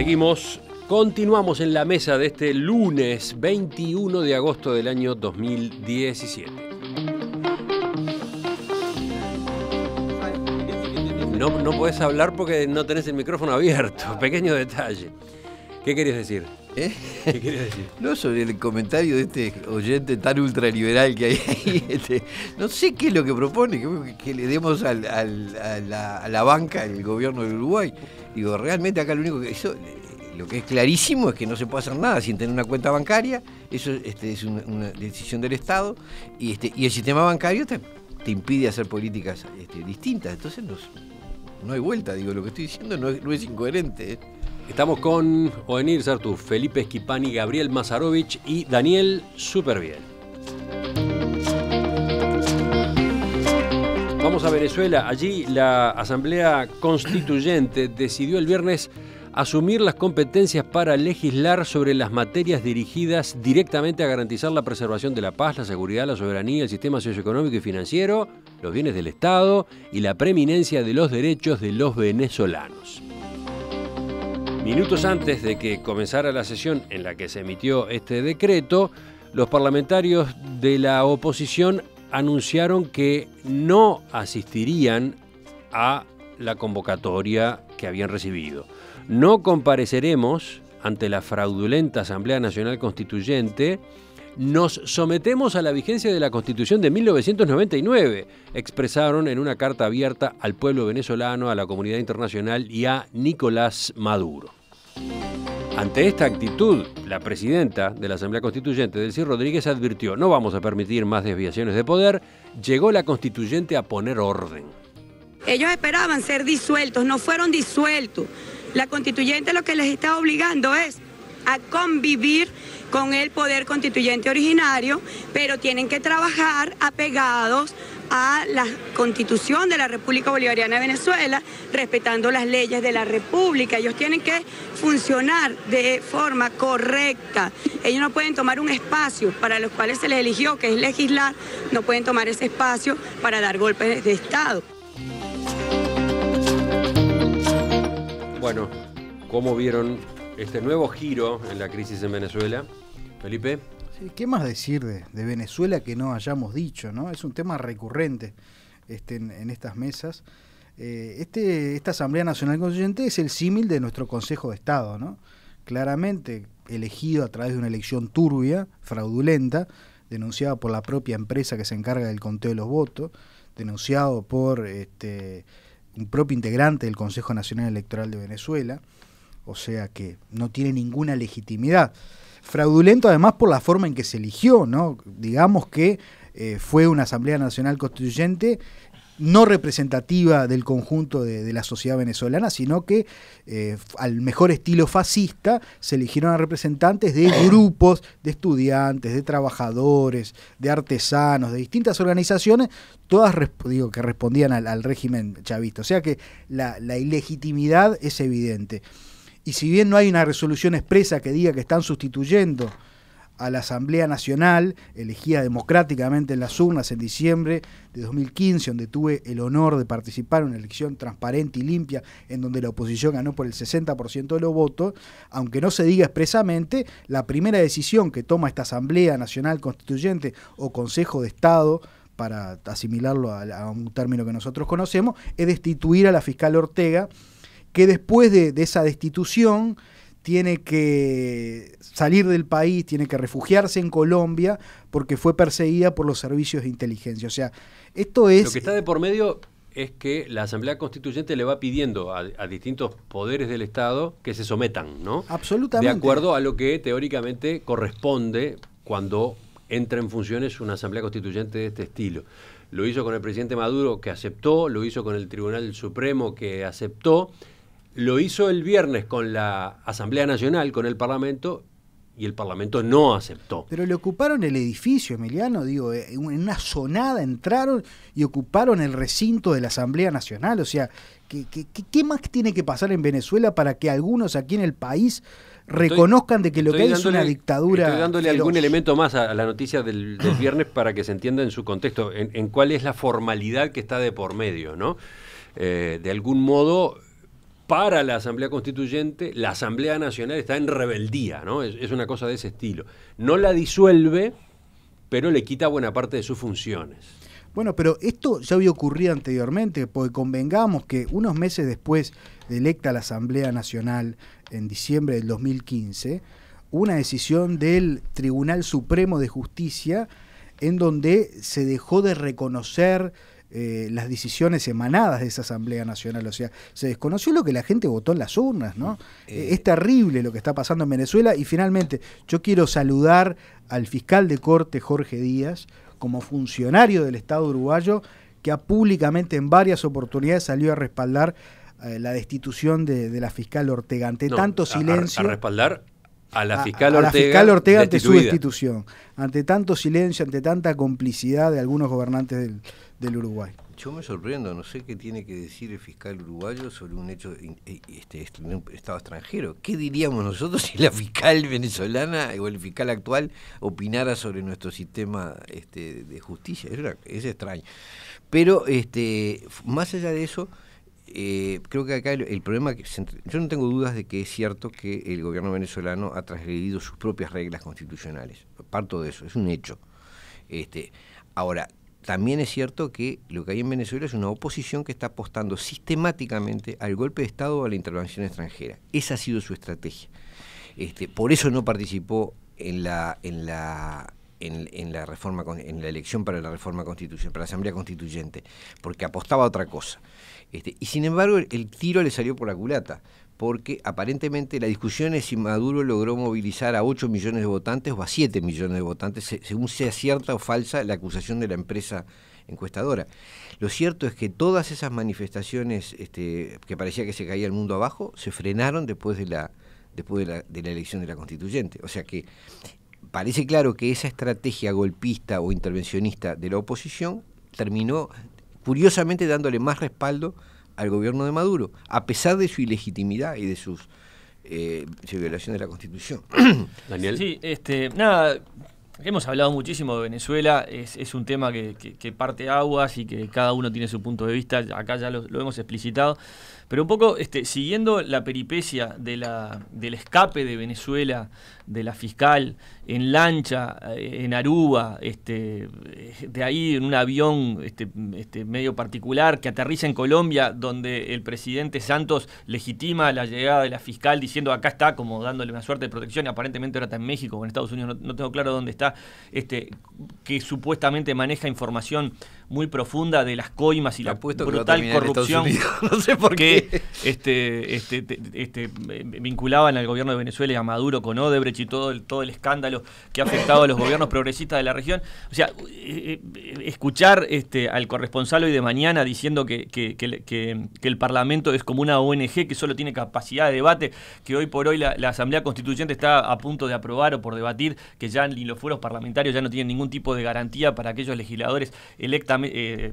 Seguimos, continuamos en la mesa de este lunes 21 de agosto del año 2017. No podés hablar porque no tenés el micrófono abierto, pequeño detalle. ¿Qué querías decir? ¿Qué querías decir? No, sobre el comentario de este oyente tan ultraliberal que hay ahí. No sé qué es lo que propone, que le demos a la banca el gobierno del Uruguay. Digo, realmente acá lo único que hizo, lo que es clarísimo es que no se puede hacer nada sin tener una cuenta bancaria. Eso es una decisión del Estado. Y el sistema bancario te impide hacer políticas distintas. Entonces no hay vuelta, digo, lo que estoy diciendo no es incoherente. Estamos con Oenir Sartú, Felipe Schipani, Gabriel Mazarovich y Daniel Superviel. Vamos a Venezuela. Allí la Asamblea Constituyente decidió el viernes asumir las competencias para legislar sobre las materias dirigidas directamente a garantizar la preservación de la paz, la seguridad, la soberanía, el sistema socioeconómico y financiero, los bienes del Estado y la preeminencia de los derechos de los venezolanos. Minutos antes de que comenzara la sesión en la que se emitió este decreto, los parlamentarios de la oposición anunciaron que no asistirían a la convocatoria que habían recibido. No compareceremos ante la fraudulenta Asamblea Nacional Constituyente. Nos sometemos a la vigencia de la Constitución de 1999, expresaron en una carta abierta al pueblo venezolano, a la comunidad internacional y a Nicolás Maduro. Ante esta actitud, la presidenta de la Asamblea Constituyente, Delcy Rodríguez, advirtió: no vamos a permitir más desviaciones de poder. Llegó la Constituyente a poner orden. Ellos esperaban ser disueltos, no fueron disueltos. La Constituyente lo que les está obligando es a convivir con el poder constituyente originario, pero tienen que trabajar apegados a la Constitución de la República Bolivariana de Venezuela, respetando las leyes de la República. Ellos tienen que funcionar de forma correcta. Ellos no pueden tomar un espacio para los cuales se les eligió, que es legislar, no pueden tomar ese espacio para dar golpes de Estado. Bueno, ¿cómo vieron este nuevo giro en la crisis en Venezuela? Felipe. Sí, ¿qué más decir de Venezuela que no hayamos dicho, ¿no? Es un tema recurrente en estas mesas. Esta Asamblea Nacional Constituyente es el símil de nuestro Consejo de Estado, ¿no? Claramente elegido a través de una elección turbia, fraudulenta, denunciada por la propia empresa que se encarga del conteo de los votos, denunciado por un propio integrante del Consejo Nacional Electoral de Venezuela, o sea que no tiene ninguna legitimidad. Fraudulento además por la forma en que se eligió, ¿no? Digamos que fue una Asamblea Nacional Constituyente no representativa del conjunto de la sociedad venezolana, sino que al mejor estilo fascista se eligieron a representantes de grupos de estudiantes, de trabajadores, de artesanos, de distintas organizaciones, todas que respondían al régimen chavista. O sea que la ilegitimidad es evidente. Y si bien no hay una resolución expresa que diga que están sustituyendo a la Asamblea Nacional, elegida democráticamente en las urnas en diciembre de 2015, donde tuve el honor de participar en una elección transparente y limpia, en donde la oposición ganó por el 60% de los votos, aunque no se diga expresamente, la primera decisión que toma esta Asamblea Nacional Constituyente o Consejo de Estado, para asimilarlo a un término que nosotros conocemos, es destituir a la fiscal Ortega, que después de esa destitución tiene que salir del país, tiene que refugiarse en Colombia porque fue perseguida por los servicios de inteligencia. O sea, esto es... Lo que está de por medio es que la Asamblea Constituyente le va pidiendo a distintos poderes del Estado que se sometan, ¿no? Absolutamente. De acuerdo a lo que teóricamente corresponde cuando entra en funciones una Asamblea Constituyente de este estilo. Lo hizo con el presidente Maduro, que aceptó, lo hizo con el Tribunal Supremo, que aceptó. Lo hizo el viernes con la Asamblea Nacional, con el Parlamento, y el Parlamento no aceptó. Pero le ocuparon el edificio, Emiliano, digo, en una zonada entraron y ocuparon el recinto de la Asamblea Nacional. O sea, ¿qué más tiene que pasar en Venezuela para que algunos aquí en el país reconozcan de que lo que hay es una dictadura? Estoy dándole feroz. algún elemento más a la noticia del viernes para que se entienda en su contexto, en cuál es la formalidad que está de por medio, ¿no? De algún modo... para la Asamblea Constituyente, la Asamblea Nacional está en rebeldía, ¿no? Es una cosa de ese estilo. No la disuelve, pero le quita buena parte de sus funciones. Bueno, pero esto ya había ocurrido anteriormente, porque convengamos que unos meses después de electa la Asamblea Nacional, en diciembre del 2015, una decisión del Tribunal Supremo de Justicia en donde se dejó de reconocer las decisiones emanadas de esa Asamblea Nacional. O sea, se desconoció lo que la gente votó en las urnas, ¿no? Es terrible lo que está pasando en Venezuela. Y finalmente, yo quiero saludar al fiscal de corte, Jorge Díaz, como funcionario del Estado uruguayo, que ha públicamente en varias oportunidades salió a respaldar la destitución de la fiscal Ortega. Ante tanto silencio... A respaldar a la fiscal Ortega, Ortega, la fiscal Ortega ante su destituida. destitución, ante tanto silencio, ante tanta complicidad de algunos gobernantes del Uruguay. Yo me sorprendo, no sé qué tiene que decir el fiscal uruguayo sobre un hecho en un estado extranjero. ¿Qué diríamos nosotros si la fiscal venezolana o el fiscal actual opinara sobre nuestro sistema de justicia? Es extraño. Pero más allá de eso, creo que acá el problema, yo no tengo dudas de que es cierto que el gobierno venezolano ha transgredido sus propias reglas constitucionales. Parto de eso, es un hecho. Ahora, también es cierto que lo que hay en Venezuela es una oposición que está apostando sistemáticamente al golpe de Estado o a la intervención extranjera. Esa ha sido su estrategia. Por eso no participó en la elección para la reforma constitucional, para la Asamblea Constituyente, porque apostaba a otra cosa. Y sin embargo el tiro le salió por la culata, porque aparentemente la discusión es si Maduro logró movilizar a 8 millones de votantes o a 7 millones de votantes, según sea cierta o falsa la acusación de la empresa encuestadora. Lo cierto es que todas esas manifestaciones que parecía que se caía el mundo abajo, se frenaron después de la elección de la constituyente. O sea que parece claro que esa estrategia golpista o intervencionista de la oposición terminó curiosamente dándole más respaldo al gobierno de Maduro, a pesar de su ilegitimidad y de su violación de la Constitución. Daniel. Sí, nada, hemos hablado muchísimo de Venezuela, es un tema que parte aguas y que cada uno tiene su punto de vista, acá ya lo hemos explicitado, pero un poco siguiendo la peripecia del escape de Venezuela, de la fiscal, en lancha, en Aruba, de ahí en un avión medio particular que aterriza en Colombia, donde el presidente Santos legitima la llegada de la fiscal diciendo acá está, como dándole una suerte de protección, y aparentemente ahora está en México o en Estados Unidos, no tengo claro dónde está, que supuestamente maneja información muy profunda de las coimas y la brutal corrupción no sé por qué. Vinculaban al gobierno de Venezuela y a Maduro con Odebrecht y todo el escándalo que ha afectado a los gobiernos progresistas de la región. O sea, escuchar al corresponsal hoy de mañana diciendo que el Parlamento es como una ONG que solo tiene capacidad de debate, que hoy por hoy la Asamblea Constituyente está a punto de aprobar o por debatir, que ya ni los fueros parlamentarios ya no tienen ningún tipo de garantía para aquellos legisladores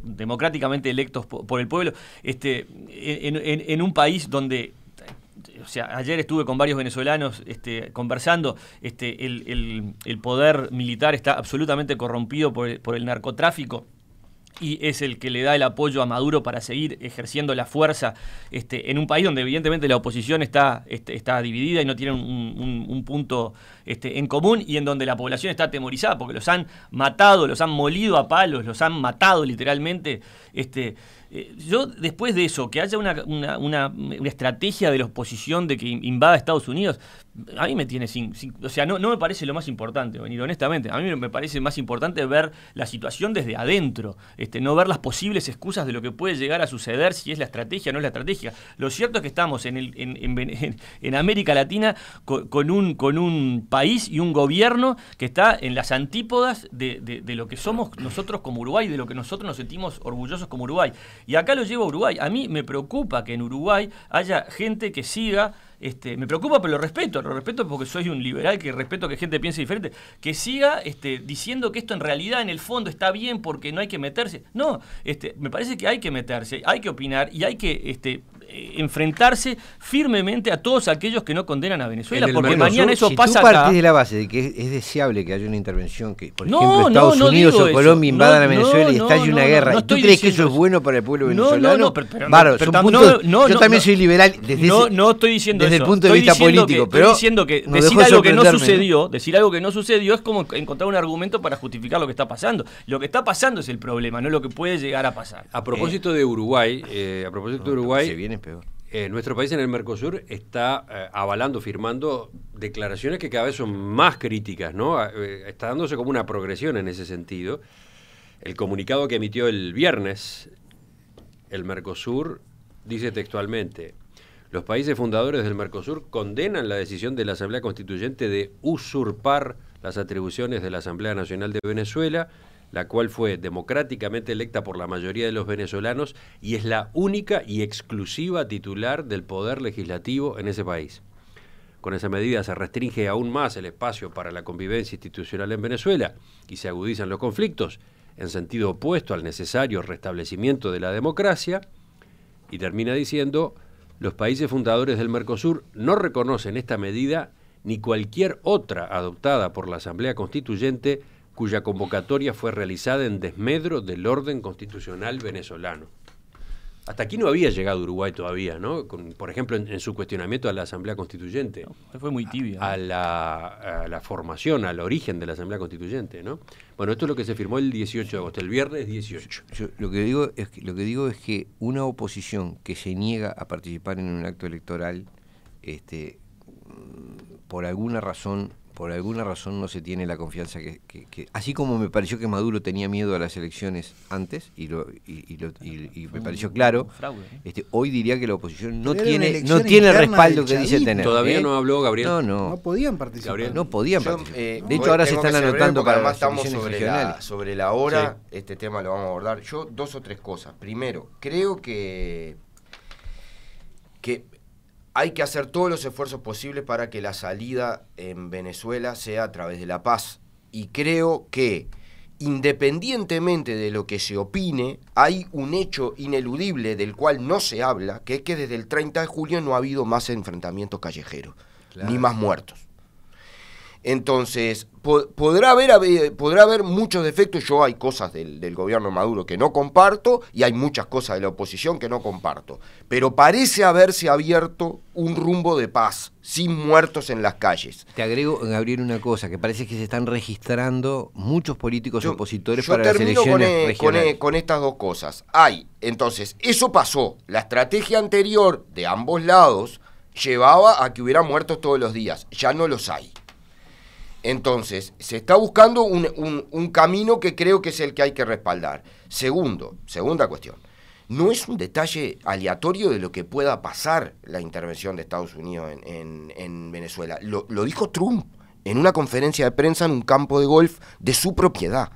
democráticamente electos por el pueblo, en un país donde, o sea, ayer estuve con varios venezolanos conversando, el poder militar está absolutamente corrompido por el narcotráfico y es el que le da el apoyo a Maduro para seguir ejerciendo la fuerza en un país donde evidentemente la oposición está dividida y no tiene un punto en común, y en donde la población está atemorizada porque los han matado, los han molido a palos, los han matado literalmente. Yo, después de eso, que haya una estrategia de la oposición de que invada Estados Unidos, a mí me tiene o sea, no me parece lo más importante, Benito, honestamente. A mí me parece más importante ver la situación desde adentro, no ver las posibles excusas de lo que puede llegar a suceder, si es la estrategia o no es la estrategia. Lo cierto es que estamos en América Latina con un país y un gobierno que está en las antípodas de lo que somos nosotros como Uruguay, de lo que nosotros nos sentimos orgullosos como Uruguay. Y acá lo llevo a Uruguay. A mí me preocupa que en Uruguay haya gente que siga, me preocupa, pero lo respeto porque soy un liberal que respeto que gente piense diferente, que siga diciendo que esto en realidad en el fondo está bien porque no hay que meterse. No, me parece que hay que meterse, hay que opinar y hay que enfrentarse firmemente a todos aquellos que no condenan a Venezuela, porque Bueno, mañana eso si pasa tú partís acá. de la base de que es deseable que haya una intervención, que por No, ejemplo no, Estados no Unidos digo o Colombia eso. invadan No, a Venezuela y no, estalle una no, guerra, no ¿y tú estoy crees que diciendo eso es eso. bueno para el pueblo No, venezolano? no, pero Bárbaro, pero son no, puntos- no, yo no, también no. soy liberal desde No estoy diciendo desde eso. el punto de Estoy vista diciendo político, que, pero estoy diciendo que nos decir dejó algo que no sorprenderme, sucedió, decir algo que no sucedió es como encontrar un argumento para justificar lo que está pasando. Lo que está pasando es el problema, no lo que puede llegar a pasar. A propósito de Uruguay, Se viene peor. Nuestro país en el Mercosur está avalando, firmando declaraciones que cada vez son más críticas, ¿no? Está dándose como una progresión en ese sentido. El comunicado que emitió el viernes el Mercosur dice textualmente: los países fundadores del Mercosur condenan la decisión de la Asamblea Constituyente de usurpar las atribuciones de la Asamblea Nacional de Venezuela, la cual fue democráticamente electa por la mayoría de los venezolanos y es la única y exclusiva titular del poder legislativo en ese país. Con esa medida se restringe aún más el espacio para la convivencia institucional en Venezuela y se agudizan los conflictos en sentido opuesto al necesario restablecimiento de la democracia. Y termina diciendo: los países fundadores del Mercosur no reconocen esta medida ni cualquier otra adoptada por la Asamblea Constituyente cuya convocatoria fue realizada en desmedro del orden constitucional venezolano. Hasta aquí no había llegado Uruguay todavía, ¿no? Por ejemplo, en su cuestionamiento a la Asamblea Constituyente. No, fue muy tibia. A la formación, al origen de la Asamblea Constituyente, ¿no? Bueno, esto es lo que se firmó el 18 de agosto, el viernes 18. Yo lo que digo es que una oposición que se niega a participar en un acto electoral, por alguna razón no se tiene la confianza que así como me pareció que Maduro tenía miedo a las elecciones antes y me pareció claro, hoy diría que la oposición no tiene el respaldo que dice tener. Todavía no habló Gabriel. No podían participar. Gabriel. No podían participar. De hecho, ahora se están anotando para las estamos elecciones regionales. sobre la hora. Sí. Este tema lo vamos a abordar. Yo 2 o 3 cosas. Primero, creo que hay que hacer todos los esfuerzos posibles para que la salida en Venezuela sea a través de la paz. Y creo que, independientemente de lo que se opine, hay un hecho ineludible del cual no se habla, que es que desde el 30 de julio no ha habido más enfrentamientos callejeros, ni más muertos. Entonces, podrá haber muchos defectos. Yo hay cosas del gobierno de Maduro que no comparto y hay muchas cosas de la oposición que no comparto. Pero parece haberse abierto un rumbo de paz, sin muertos en las calles. Te agrego, Gabriel, una cosa, que parece que se están registrando muchos políticos opositores para las elecciones regionales. Con estas 2 cosas. Entonces, eso pasó. La estrategia anterior de ambos lados llevaba a que hubiera muertos todos los días. Ya no los hay. Entonces, se está buscando un camino que creo que es el que hay que respaldar. Segunda cuestión. No es un detalle aleatorio de lo que pueda pasar la intervención de Estados Unidos en Venezuela. Lo dijo Trump en una conferencia de prensa en un campo de golf de su propiedad.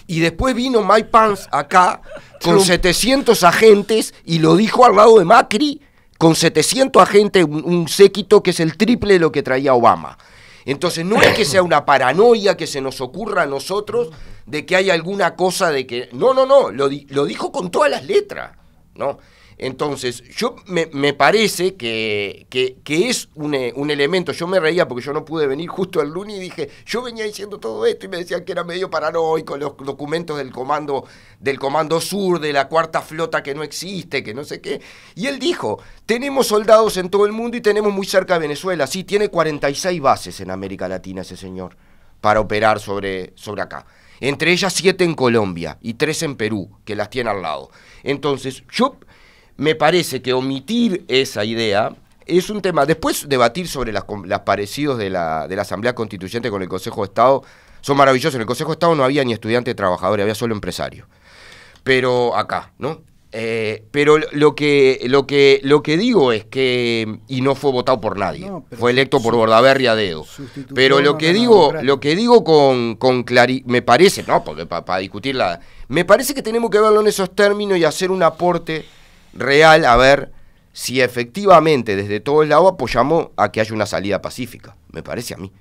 Y después vino Mike Pence acá con 700 agentes y lo dijo al lado de Macri, con 700 agentes, un séquito que es el triple de lo que traía Obama. Entonces no es que sea una paranoia que se nos ocurra a nosotros de que hay alguna cosa de que... No, lo dijo con todas las letras, ¿no? Entonces, me parece que es un elemento. Yo me reía porque yo no pude venir justo el lunes y dije, yo venía diciendo todo esto y me decían que era medio paranoico, los documentos del Comando Sur, de la Cuarta Flota que no existe, que no sé qué. Y él dijo, tenemos soldados en todo el mundo y tenemos muy cerca de Venezuela. Sí, tiene 46 bases en América Latina ese señor para operar sobre acá. Entre ellas 7 en Colombia y 3 en Perú, que las tiene al lado. Entonces, me parece que omitir esa idea es un tema. Después debatir sobre los parecidos de la Asamblea Constituyente con el Consejo de Estado son maravillosos. En el Consejo de Estado no había ni estudiantes trabajadores, había solo empresarios. Pero acá, ¿no? Pero lo que digo es que, y no fue votado por nadie, fue electo por Bordaberry a dedo. Pero lo que digo con claridad, me parece, no, porque para discutirla, me parece que tenemos que verlo en esos términos y hacer un aporte real a ver si efectivamente desde todos lados apoyamos a que haya una salida pacífica, me parece a mí.